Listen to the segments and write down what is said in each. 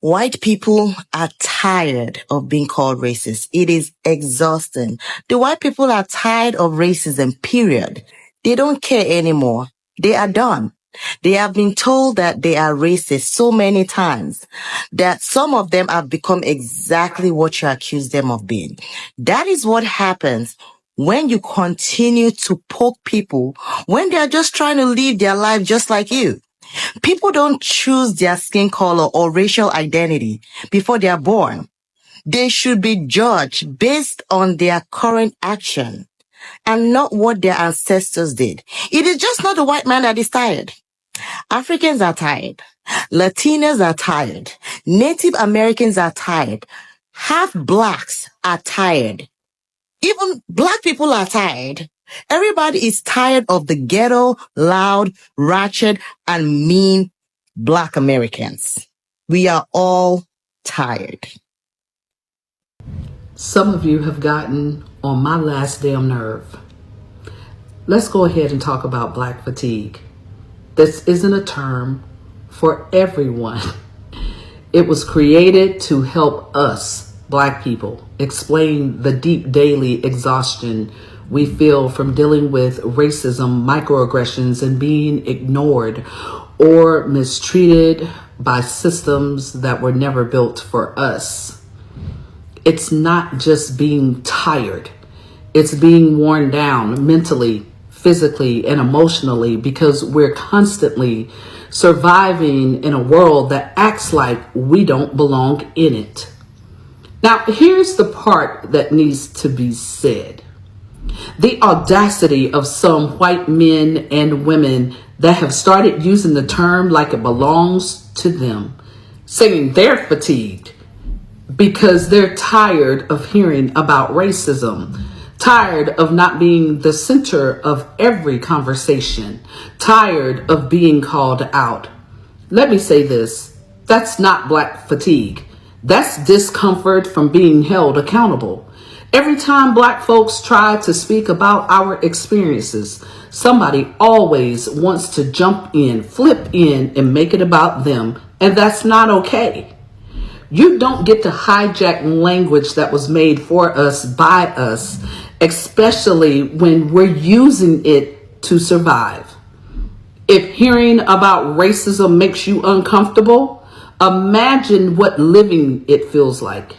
White people are tired of being called racist. It is exhausting. The white people are tired of racism, period. They don't care anymore. They are done. They have been told that they are racist so many times that some of them have become exactly what you accuse them of being. That is what happens when you continue to poke people when they are just trying to live their life just like you. People don't choose their skin color or racial identity before they are born. They should be judged based on their current action and not what their ancestors did. It is just not the white man that is tired. Africans are tired. Latinos are tired. Native Americans are tired. Half blacks are tired. Even black people are tired. Everybody is tired of the ghetto, loud, ratchet, and mean black Americans. We are all tired. Some of you have gotten on my last damn nerve. Let's go ahead and talk about black fatigue. This isn't a term for everyone. It was created to help us, black people, explain the deep daily exhaustion we feel from dealing with racism, microaggressions, and being ignored or mistreated by systems that were never built for us. It's not just being tired. It's being worn down mentally, physically, and emotionally because we're constantly surviving in a world that acts like we don't belong in it. Now, here's the part that needs to be said. The audacity of some white men and women that have started using the term like it belongs to them, saying they're fatigued because they're tired of hearing about racism, tired of not being the center of every conversation, tired of being called out. Let me say this, that's not black fatigue. That's discomfort from being held accountable. Every time black folks try to speak about our experiences, somebody always wants to jump in, flip in, and make it about them. And that's not okay. You don't get to hijack language that was made for us, by us, especially when we're using it to survive. If hearing about racism makes you uncomfortable, imagine what living it feels like.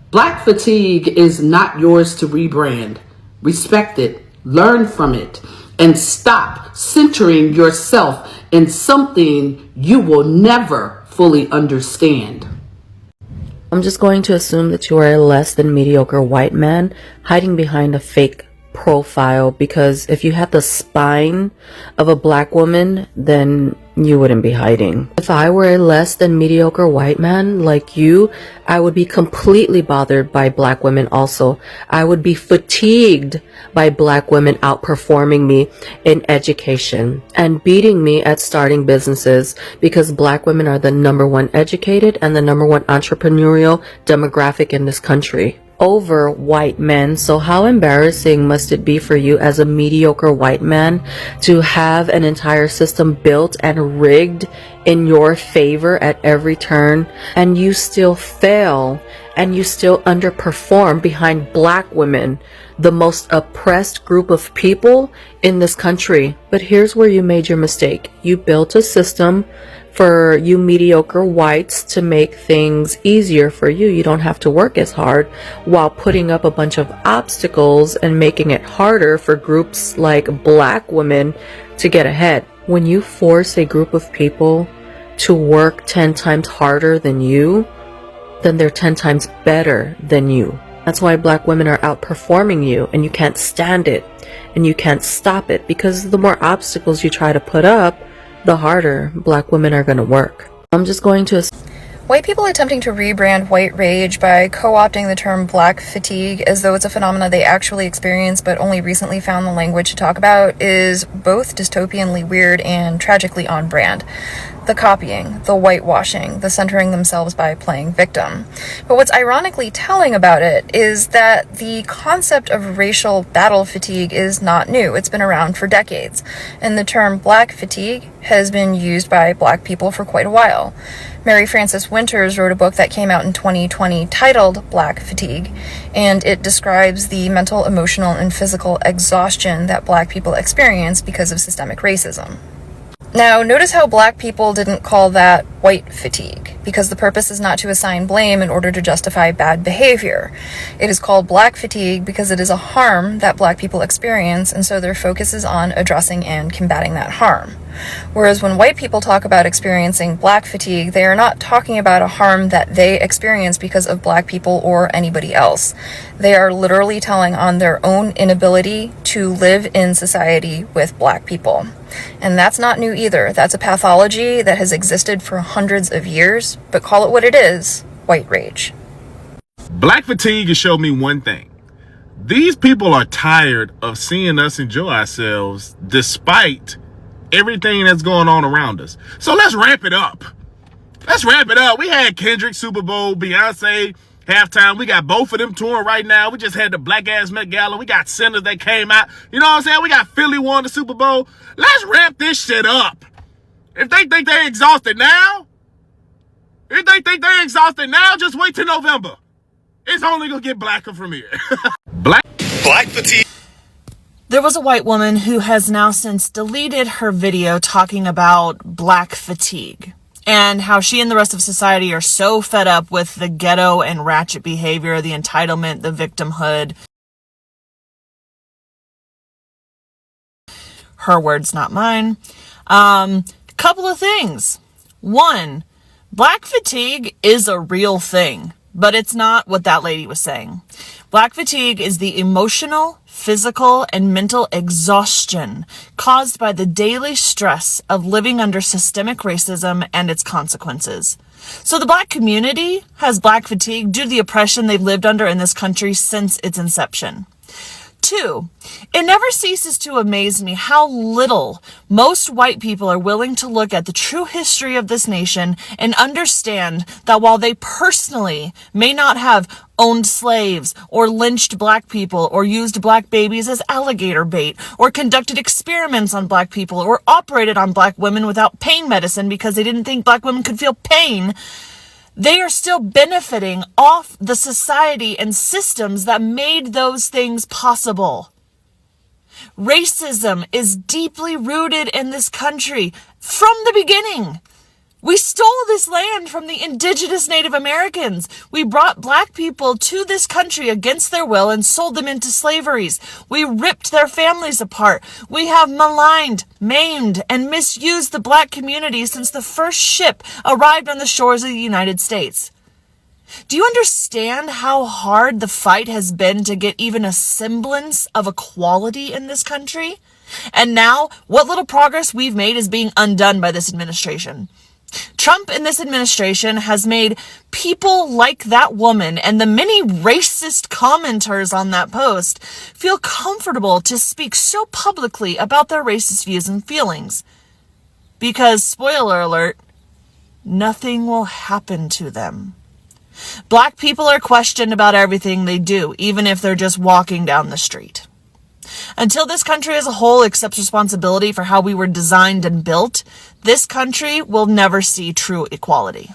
Black fatigue is not yours to rebrand. Respect it, learn from it, and stop centering yourself in something you will never fully understand. I'm just going to assume that you are a less than mediocre white man hiding behind a fake profile, because if you had the spine of a black woman, then you wouldn't be hiding. If I were a less than mediocre white man like you, I would be completely bothered by black women also. I would be fatigued by black women outperforming me in education and beating me at starting businesses, because black women are the #1 educated and the #1 entrepreneurial demographic in this country over white men. So how embarrassing must it be for you as a mediocre white man to have an entire system built and rigged in your favor at every turn, and you still fail and you still underperform behind black women, the most oppressed group of people in this country. But here's where you made your mistake. You built a system for you mediocre whites to make things easier for you. You don't have to work as hard, while putting up a bunch of obstacles and making it harder for groups like black women to get ahead. When you force a group of people to work 10 times harder than you, then they're 10 times better than you. That's why black women are outperforming you, and you can't stand it and you can't stop it, because the more obstacles you try to put up, the harder black women are going to work. I'm just going to... White people attempting to rebrand white rage by co-opting the term black fatigue as though it's a phenomenon they actually experience but only recently found the language to talk about is both dystopianly weird and tragically on brand. the copying, the whitewashing, the centering themselves by playing victim. But what's ironically telling about it is that the concept of racial battle fatigue is not new. It's been around for decades, and the term black fatigue has been used by black people for quite a while. Mary Frances Winters wrote a book that came out in 2020 titled Black Fatigue, and it describes the mental, emotional, and physical exhaustion that black people experience because of systemic racism. Now, notice how black people didn't call that white fatigue, because the purpose is not to assign blame in order to justify bad behavior. It is called black fatigue because it is a harm that black people experience, and so their focus is on addressing and combating that harm. Whereas when white people talk about experiencing black fatigue, they are not talking about a harm that they experience because of black people or anybody else. They are literally telling on their own inability to live in society with black people. And that's not new either. That's a pathology that has existed for hundreds of years, but call it what it is, white rage. Black fatigue has showed me one thing. These people are tired of seeing us enjoy ourselves despite everything that's going on around us. So let's ramp it up. Let's ramp it up. We had Kendrick Super Bowl, Beyonce halftime. We got both of them touring right now. We just had the Black Ass Met Gala. We got Sinners that came out. You know what I'm saying? We got Philly won the Super Bowl. Let's ramp this shit up. If they think they're exhausted now, just wait till November. It's only gonna get blacker from here. Black fatigue. There was a white woman who has now since deleted her video talking about black fatigue and how she and the rest of society are so fed up with the ghetto and ratchet behavior, the entitlement, the victimhood. Her words, not mine. Couple of things. One, black fatigue is a real thing, but it's not what that lady was saying. Black fatigue is the emotional, physical, and mental exhaustion caused by the daily stress of living under systemic racism and its consequences. So the black community has black fatigue due to the oppression they've lived under in this country since its inception. Two, it never ceases to amaze me how little most white people are willing to look at the true history of this nation and understand that while they personally may not have owned slaves or lynched black people or used black babies as alligator bait or conducted experiments on black people or operated on black women without pain medicine because they didn't think black women could feel pain, they are still benefiting off the society and systems that made those things possible. Racism is deeply rooted in this country from the beginning. We stole this land from the indigenous Native Americans. We brought black people to this country against their will and sold them into slaveries. We ripped their families apart. We have maligned, maimed, and misused the black community since the first ship arrived on the shores of the United States. Do you understand how hard the fight has been to get even a semblance of equality in this country? And now, what little progress we've made is being undone by this administration. Trump and this administration has made people like that woman and the many racist commenters on that post feel comfortable to speak so publicly about their racist views and feelings. Because, spoiler alert, nothing will happen to them. Black people are questioned about everything they do, even if they're just walking down the street. Until this country as a whole accepts responsibility for how we were designed and built, this country will never see true equality.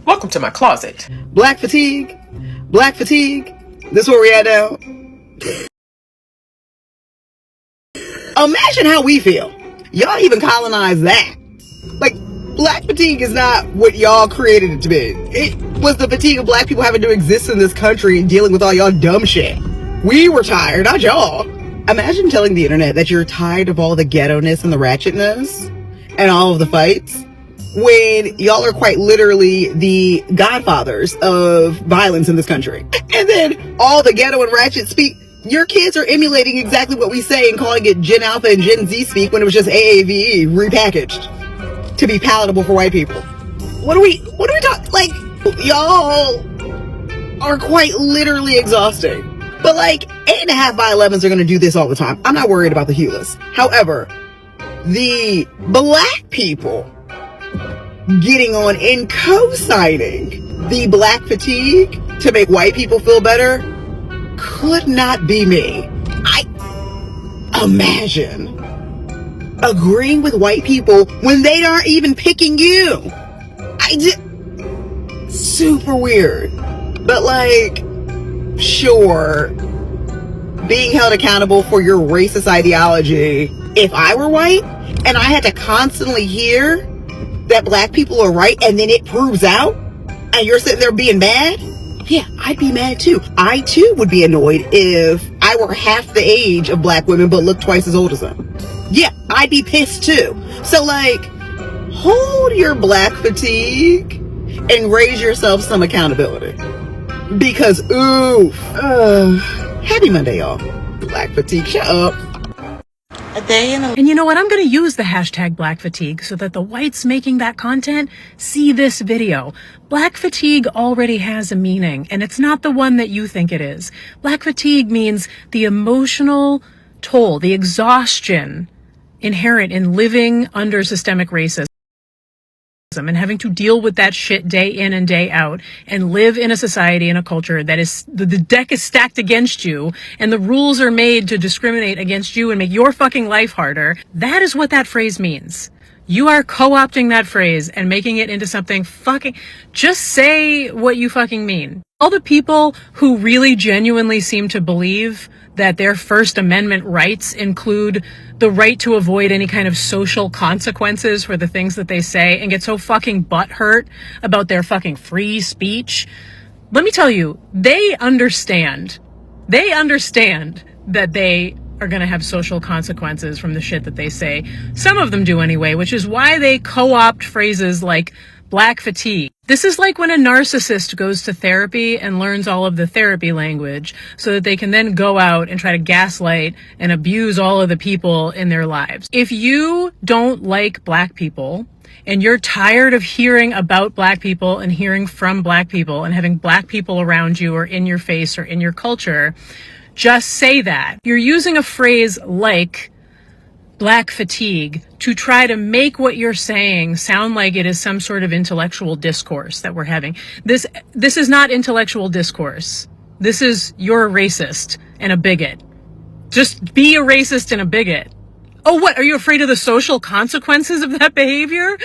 Welcome to my closet. Black fatigue. Black fatigue. This where we at now. Imagine how we feel. Y'all even colonized that. Like, black fatigue is not what y'all created it to be. It was the fatigue of black people having to exist in this country and dealing with all y'all dumb shit. We were tired, not y'all. Imagine telling the internet that you're tired of all the ghetto-ness and the ratchetness and all of the fights when y'all are quite literally the godfathers of violence in this country. And then all the ghetto and ratchet speak, your kids are emulating exactly what we say and calling it Gen Alpha and Gen Z speak when it was just AAVE repackaged to be palatable for white people. What are we talking, like, y'all are quite literally exhausting. But like 8.5 by 11s are going to do this all the time. I'm not worried about the Hueless. However, the black people getting on and co-signing the black fatigue to make white people feel better could not be me. Imagine agreeing with white people when they aren't even picking you. Super weird. But like, sure, being held accountable for your racist ideology. If I were white and I had to constantly hear that black people are right and then it proves out and you're sitting there being mad, yeah, I'd be mad too. I too would be annoyed if I were half the age of black women but looked twice as old as them. Yeah, I'd be pissed too. So like, hold your black fatigue and raise yourself some accountability. Because oof, happy Monday, y'all. Black fatigue, shut up. And you know what? I'm going to use the hashtag Black Fatigue so that the whites making that content see this video. Black fatigue already has a meaning, and it's not the one that you think it is. Black fatigue means the emotional toll, the exhaustion inherent in living under systemic racism and having to deal with that shit day in and day out and live in a society and a culture that is, the deck is stacked against you and the rules are made to discriminate against you and make your fucking life harder. That is what that phrase means. You are co-opting that phrase and making it into something fucking, just say what you fucking mean. All the people who really genuinely seem to believe that their First Amendment rights include the right to avoid any kind of social consequences for the things that they say and get so fucking butthurt about their fucking free speech. Let me tell you, they understand that they are going to have social consequences from the shit that they say. Some of them do anyway, which is why they co-opt phrases like black fatigue. This is like when a narcissist goes to therapy and learns all of the therapy language so that they can then go out and try to gaslight and abuse all of the people in their lives. If you don't like black people and you're tired of hearing about black people and hearing from black people and having black people around you or in your face or in your culture, just say that. You're using a phrase like black fatigue to try to make what you're saying sound like it is some sort of intellectual discourse that we're having. This is not intellectual discourse. This is you're a racist and a bigot. Just be a racist and a bigot. Oh, what? Are you afraid of the social consequences of that behavior?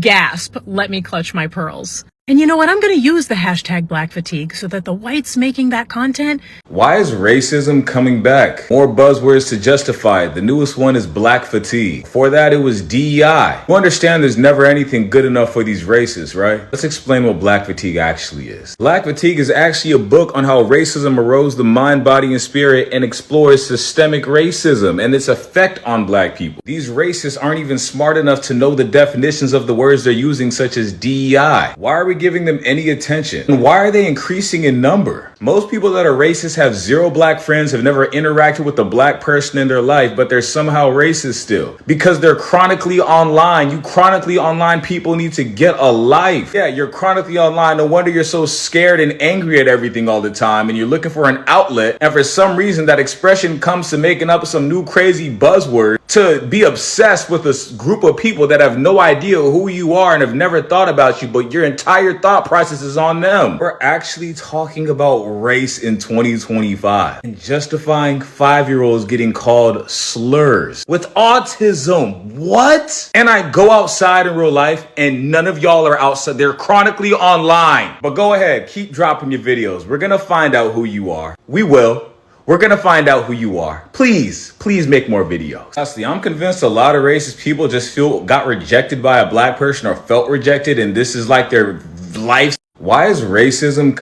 Gasp. Let me clutch my pearls. And you know what? I'm going to use the hashtag Black Fatigue so that the whites making that content. Why is racism coming back? More buzzwords to justify it. The newest one is Black Fatigue. Before that, it was DEI. You understand there's never anything good enough for these races, right? Let's explain what Black Fatigue actually is. Black Fatigue is actually a book on how racism erodes the mind, body, and spirit and explores systemic racism and its effect on black people. These racists aren't even smart enough to know the definitions of the words they're using, such as DEI. Why are we giving them any attention? And why are they increasing in number? Most people that are racist have zero black friends, have never interacted with a black person in their life, but they're somehow racist still because they're chronically online. You chronically online people need to get a life. Yeah, you're chronically online. No wonder you're so scared and angry at everything all the time, and you're looking for an outlet, and for some reason that expression comes to making up some new crazy buzzword to be obsessed with a group of people that have no idea who you are and have never thought about you, but your entire thought process is on them. We're actually talking about race in 2025 and justifying 5-year-olds getting called slurs with autism. What? And I go outside in real life and none of y'all are outside. They're chronically online. But go ahead, keep dropping your videos. We're gonna find out who you are. We will. We're gonna find out who you are. Please make more videos. Honestly, I'm convinced a lot of racist people just got rejected by a black person or felt rejected, and this is like their life. Why is racism